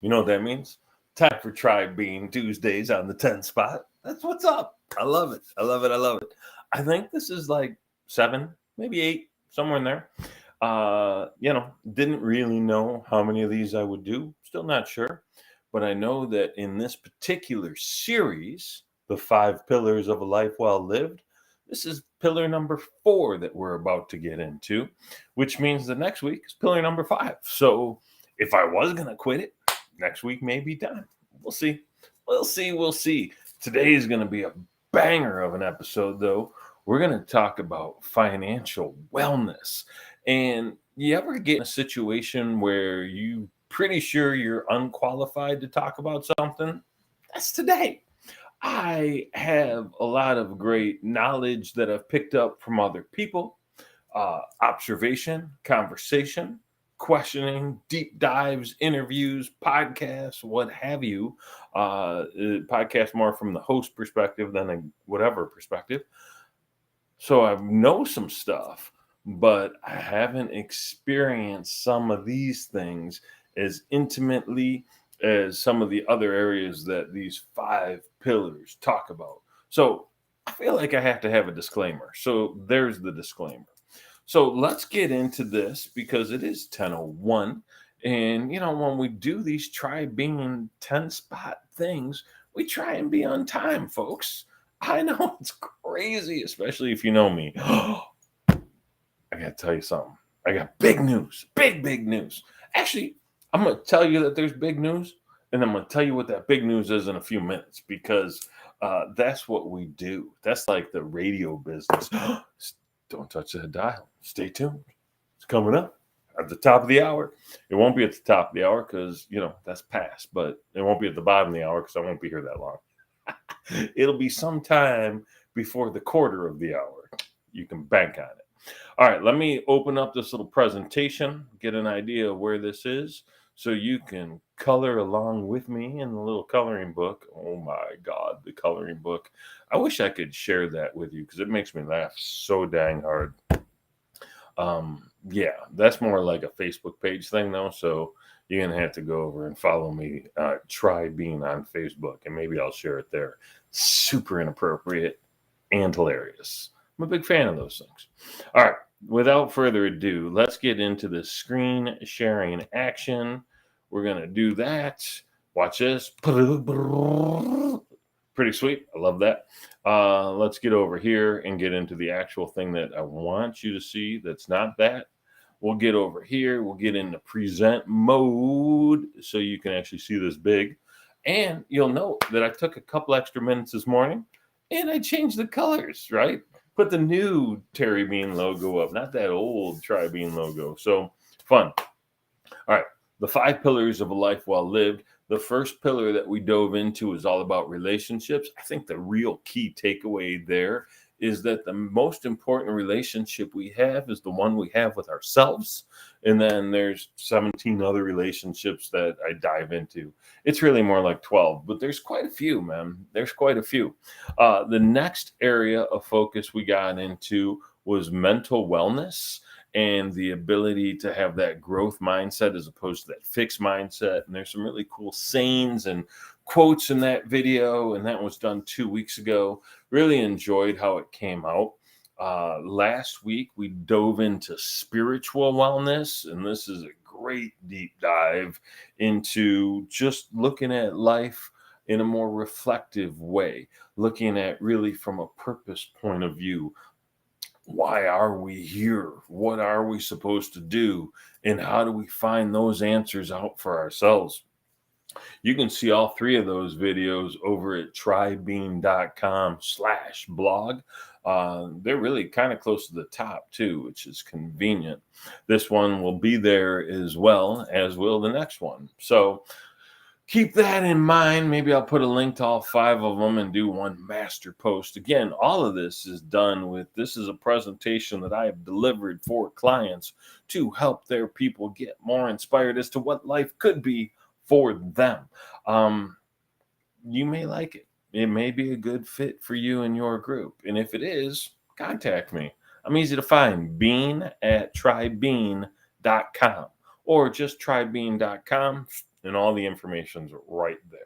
You know what that means? Time for Trybean Tuesdays on the 10 spot. That's what's up. I love it. I love it. I love it. I think this is like seven, maybe eight, somewhere in there. Didn't really know how many of these I would do. Still not sure. But I know that in this particular series, The Five Pillars of a Life Well Lived, this is pillar number 4 that we're about to get into, which means the next week is pillar number 5. So if I was going to quit it, next week may be done. We'll see. We'll see. We'll see. Today is going to be a banger of an episode, though. We're going to talk about financial wellness. And you ever get in a situation where you pretty sure you're unqualified to talk about something? That's today. I have a lot of great knowledge that I've picked up from other people, observation, conversation, questioning, deep dives, interviews, podcasts, what have you. Podcast more from the host perspective than a whatever perspective. So I know some stuff, but I haven't experienced some of these things as intimately as some of the other areas that these 5 pillars talk about. So I feel like I have to have a disclaimer. So there's the disclaimer. So let's get into this because it is 10:01. And, when we do these try being 10 spot things, we try and be on time, folks. I know it's crazy, especially if you know me. I got to tell you something. I got big news, big news. Actually, I'm going to tell you that there's big news, and I'm going to tell you what that big news is in a few minutes because that's what we do. That's like the radio business. Don't touch that dial. Stay tuned. It's coming up at the top of the hour. It won't be at the top of the hour because, that's past, but it won't be at the bottom of the hour because I won't be here that long. It'll be sometime before the quarter of the hour. You can bank on it. All right, let me open up this little presentation, get an idea of where this is, so you can color along with me in the little coloring book. Oh my God, the coloring book. I wish I could share that with you because it makes me laugh so dang hard. Yeah, that's more like a Facebook page thing though, so you're gonna have to go over and follow me. Try being on Facebook, and maybe I'll share it there. Super inappropriate and hilarious. I'm a big fan of those things. All right, without further ado, let's get into the screen sharing action. We're gonna do that. Watch this. Pretty sweet. I love that. Let's get over here and get into the actual thing that I want you to see. That's not that. We'll get over here. We'll get into present mode so you can actually see this big. And you'll note that I took a couple extra minutes this morning and I changed the colors, right? Put the new Terry Bean logo up, not that old Trybean logo. So fun. All right. The 5 pillars of a life well lived. The first pillar that we dove into is all about relationships. I think the real key takeaway there is that the most important relationship we have is the one we have with ourselves. And then there's 17 other relationships that I dive into. It's really more like 12, but there's quite a few, man. There's quite a few. The next area of focus we got into was mental wellness and the ability to have that growth mindset as opposed to that fixed mindset. And there's some really cool sayings and quotes in that video, and that was done 2 weeks ago. Really enjoyed how it came out. Last week, we dove into spiritual wellness, and this is a great deep dive into just looking at life in a more reflective way, looking at really from a purpose point of view. Why are we here? What are we supposed to do? And how do we find those answers out for ourselves? You can see all 3 of those videos over at trybean.com/blog. They're really kind of close to the top too, which is convenient. This one will be there as well, as will the next one. So keep that in mind. Maybe I'll put a link to all 5 of them and do one master post. Again, all of this is this is a presentation that I have delivered for clients to help their people get more inspired as to what life could be for them. You may like it. It may be a good fit for you and your group. And if it is, contact me. I'm easy to find. Bean at trybean.com or just trybean.com. and all the information's right there.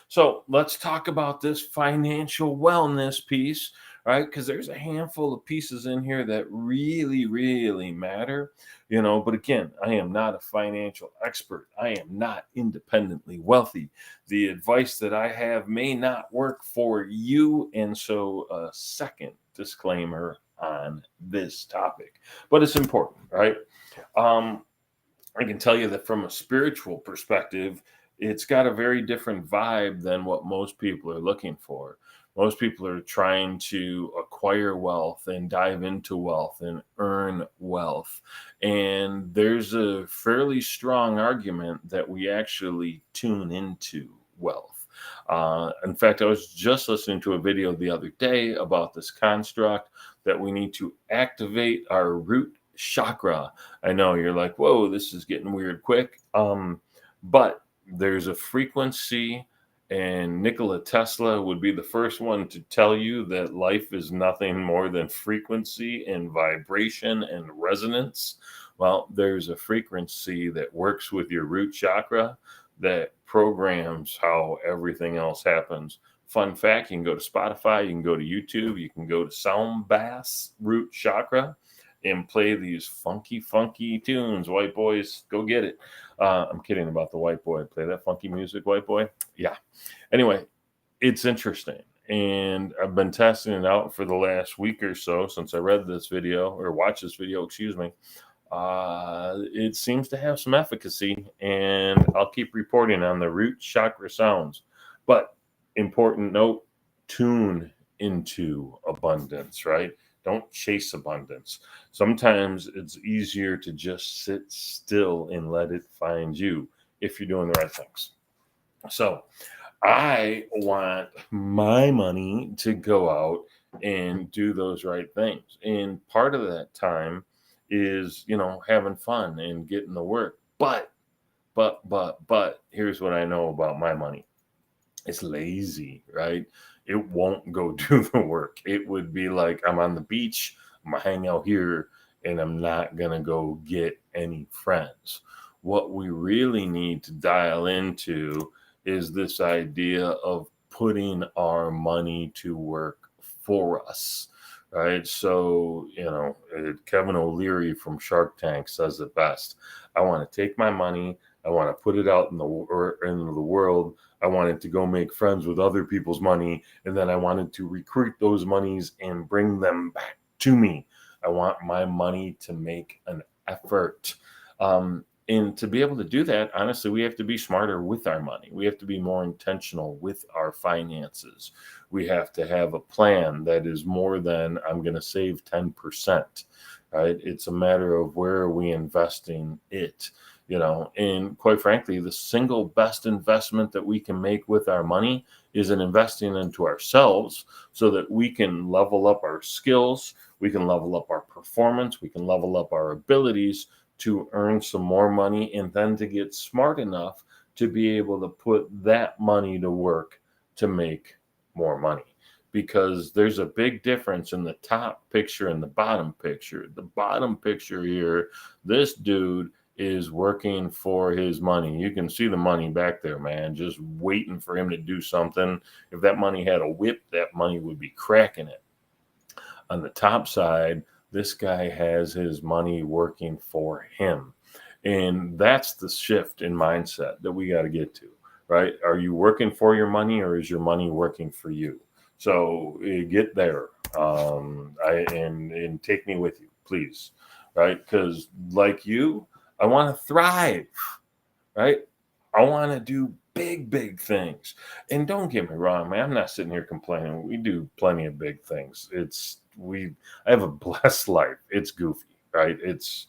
So let's talk about this financial wellness piece, right? Because there's a handful of pieces in here that really, really matter, But again, I am not a financial expert. I am not independently wealthy. The advice that I have may not work for you. And so, a second disclaimer on this topic, but it's important, right? Um, I can tell you that from a spiritual perspective, it's got a very different vibe than what most people are looking for. Most people are trying to acquire wealth and dive into wealth and earn wealth. And there's a fairly strong argument that we actually tune into wealth. In fact, I was just listening to a video the other day about this construct that we need to activate our root chakra. I know you're like, whoa, this is getting weird quick. But there's a frequency, and Nikola Tesla would be the first one to tell you that life is nothing more than frequency and vibration and resonance. Well, there's a frequency that works with your root chakra that programs how everything else happens. Fun fact, you can go to Spotify, you can go to YouTube, you can go to Sound Bass Root Chakra and play these funky tunes. White boys, go get it. I'm kidding about the white boy. Play that funky music, white boy. Yeah. Anyway, it's interesting. And I've been testing it out for the last week or so since I read this video or watched this video, excuse me. It seems to have some efficacy, and I'll keep reporting on the root chakra sounds. But important note, tune into abundance, right? Don't chase abundance. Sometimes it's easier to just sit still and let it find you if you're doing the right things. So I want my money to go out and do those right things. And part of that time is, having fun and getting the work. But here's what I know about my money. It's lazy, right? It won't go do the work. It would be like I'm on the beach, I'm gonna hang out here, and I'm not gonna go get any friends. What we really need to dial into is this idea of putting our money to work for us, right? So, Kevin O'Leary from Shark Tank says it best. I want to take my money, I want to put it out into the world. I wanted to go make friends with other people's money, and then I wanted to recruit those monies and bring them back to me. I want my money to make an effort. And to be able to do that, honestly, we have to be smarter with our money. We have to be more intentional with our finances. We have to have a plan that is more than I'm going to save 10%, right? It's a matter of where are we investing it. And quite frankly, the single best investment that we can make with our money is in investing into ourselves so that we can level up our skills, we can level up our performance, we can level up our abilities to earn some more money, and then to get smart enough to be able to put that money to work to make more money. Because there's a big difference in the top picture and the bottom picture. The bottom picture here, this dude is working for his money. You can see the money back there, man, just waiting for him to do something. If that money had a whip, that money would be cracking it. On the top side, this guy has his money working for him. And that's the shift in mindset that we got to get to, right? Are you working for your money, or is your money working for you? So get there, and take me with you, please, right? Because like you, I want to thrive, right? I want to do big things. And don't get me wrong, man, I'm not sitting here complaining. We do plenty of big things. I have a blessed life. It's goofy, right? It's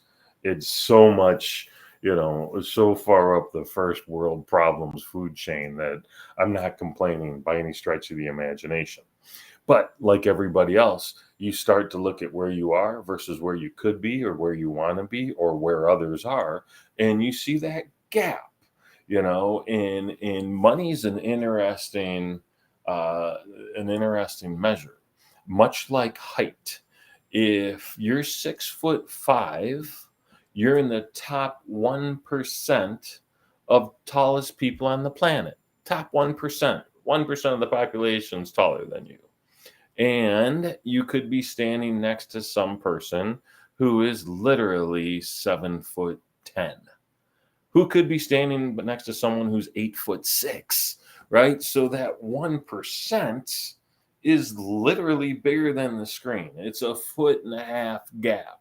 so much, so far up the first world problems food chain that I'm not complaining by any stretch of the imagination. But like everybody else, you start to look at where you are versus where you could be or where you want to be or where others are, and you see that gap, and money's an interesting measure, much like height. If you're 6'5", you're in the top 1% of tallest people on the planet. Top 1%. 1% of the population is taller than you. And you could be standing next to some person who is literally 7'10". Who could be standing next to someone who's 8'6", right? So that 1% is literally bigger than the screen. It's a 1.5 foot gap.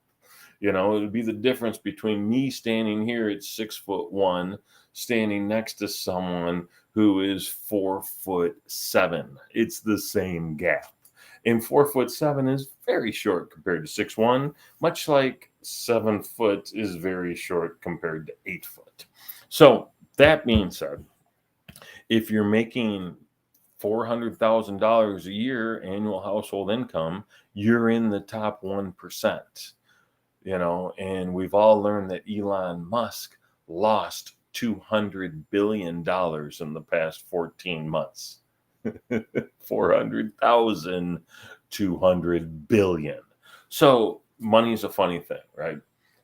You know, it would be the difference between me standing here at 6'1", standing next to someone who is 4'7". It's the same gap. And 4'7" is very short compared to 6'1", much like 7 foot is very short compared to 8 foot. So that being said, if you're making $400,000 a year annual household income, you're in the top 1%. You know, and we've all learned that Elon Musk lost $200 billion in the past 14 months. 400,000, 200 billion. So money's a funny thing, right?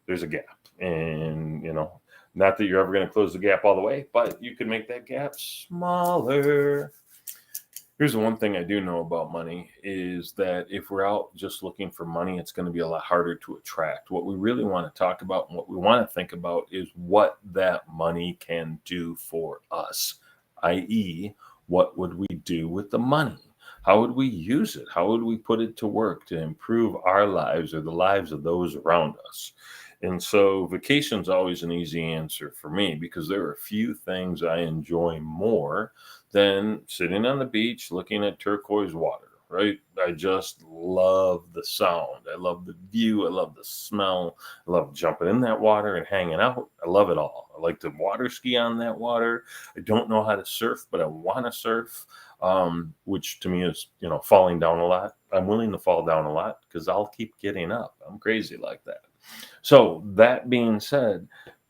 There's a gap. And, you know, not that you're ever going to close the gap all the way, but you can make that gap smaller. Here's the one thing I do know about money is that if we're out just looking for money, it's going to be a lot harder to attract. What we really want to talk about and what we want to think about is what that money can do for us, i.e., what would we do with the money? How would we use it? How would we put it to work to improve our lives or the lives of those around us? And so vacation's always an easy answer for me because there are a few things I enjoy more than sitting on the beach looking at turquoise water, right? I just love the sound. I love the view. I love the smell. I love jumping in that water and hanging out. I love it all. I like to water ski on that water. I don't know how to surf, but I want to surf, which to me is, you know, falling down a lot. I'm willing to fall down a lot because I'll keep getting up. I'm crazy like that. So that being said,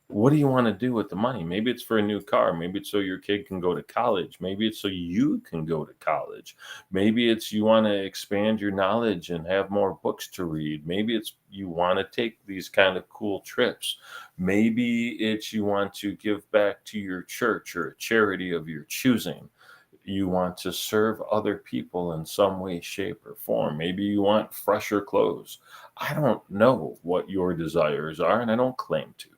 what do you want to do with the money? Maybe it's for a new car. Maybe it's so your kid can go to college. Maybe it's so you can go to college. Maybe it's you want to expand your knowledge and have more books to read. Maybe it's you want to take these kind of cool trips. Maybe it's you want to give back to your church or a charity of your choosing. You want to serve other people in some way, shape, or form. Maybe you want fresher clothes. I don't know what your desires are, and I don't claim to.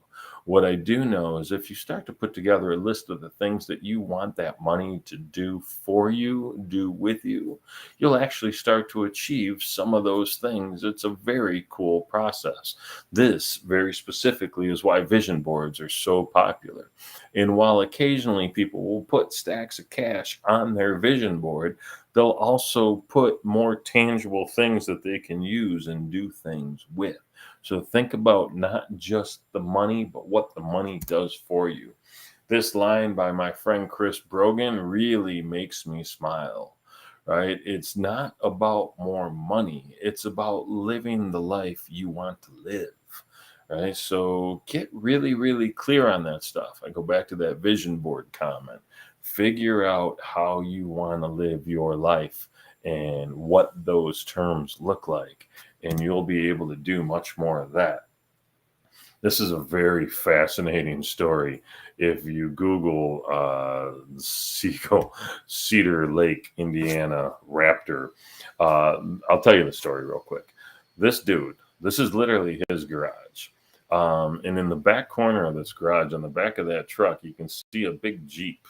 What I do know is if you start to put together a list of the things that you want that money to do for you, do with you, you'll actually start to achieve some of those things. It's a very cool process. This, very specifically, is why vision boards are so popular. And while occasionally people will put stacks of cash on their vision board, they'll also put more tangible things that they can use and do things with. So think about not just the money, but what the money does for you. This line by my friend Chris Brogan really makes me smile, right? It's not about more money. It's about living the life you want to live, right? So get really, really clear on that stuff. I go back to that vision board comment. Figure out how you want to live your life and what those terms look like, and you'll be able to do much more of that. This is a very fascinating story. If you Google Cedar Lake, Indiana raptor, I'll tell you the story real quick. This dude, this is literally his garage. And in the back corner of this garage, on the back of that truck, you can see a big Jeep.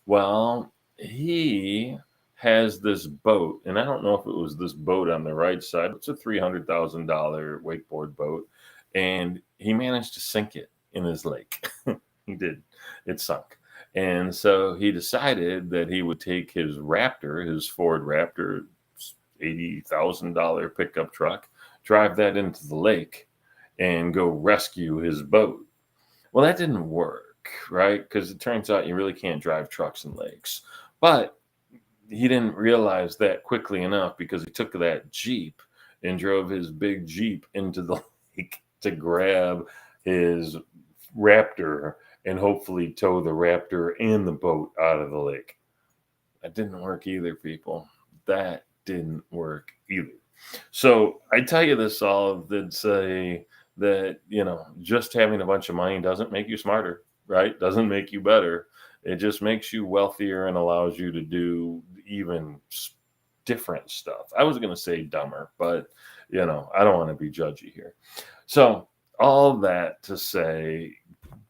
Well, he has this boat, and I don't know if it was this boat on the right side. It's a $300,000 wakeboard boat, and he managed to sink it in his lake. He did. It sunk. And so he decided that he would take his Raptor, his Ford Raptor, $80,000 pickup truck, drive that into the lake, and go rescue his boat. Well, that didn't work, right? Because it turns out you really can't drive trucks in lakes. But he didn't realize that quickly enough because he took that Jeep and drove his big Jeep into the lake to grab his Raptor and hopefully tow the Raptor and the boat out of the lake. That didn't work either, people. That didn't work either. So I tell you this all to say that, you know, just having a bunch of money doesn't make you smarter. right? Doesn't make you better. It just makes you wealthier and allows you to do even different stuff. I was going to say dumber, but I don't want to be judgy here. So, all that to say,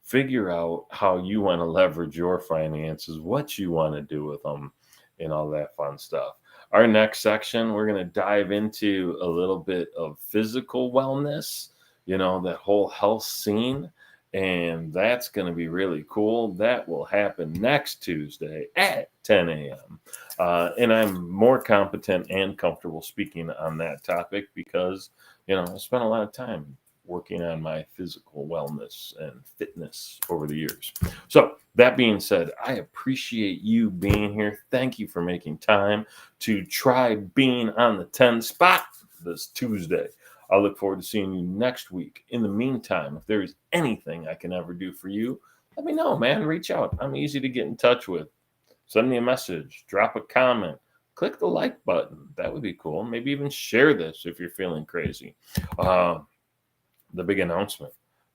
figure out how you want to leverage your finances, what you want to do with them, and all that fun stuff. Our next section, we're going to dive into a little bit of physical wellness, that whole health scene. And that's going to be really cool. That will happen next Tuesday at 10 a.m. And I'm more competent and comfortable speaking on that topic because, I spent a lot of time working on my physical wellness and fitness over the years. So, that being said, I appreciate you being here. Thank you for making time to try being on the 10 spot this Tuesday. I look forward to seeing you next week. In the meantime, if there is anything I can ever do for you, let me know, man. Reach out. I'm easy to get in touch with. Send me a message, drop a comment, click the like button. That would be cool. Maybe even share this if you're feeling crazy. The big announcement.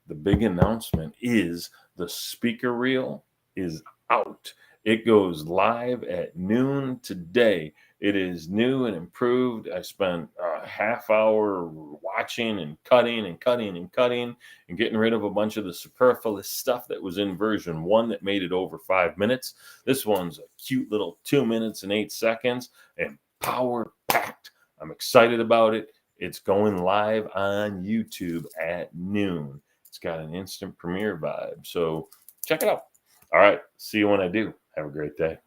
The big announcement is the speaker reel is out. It goes live at noon today. It is new and improved. I spent a half hour watching and cutting and cutting and cutting and getting rid of a bunch of the superfluous stuff that was in version 1 that made it over 5 minutes. This one's a cute little 2 minutes and 8 seconds and power packed. I'm excited about it. It's going live on YouTube at noon. It's got an instant premiere vibe. So check it out. All right. See you when I do. Have a great day.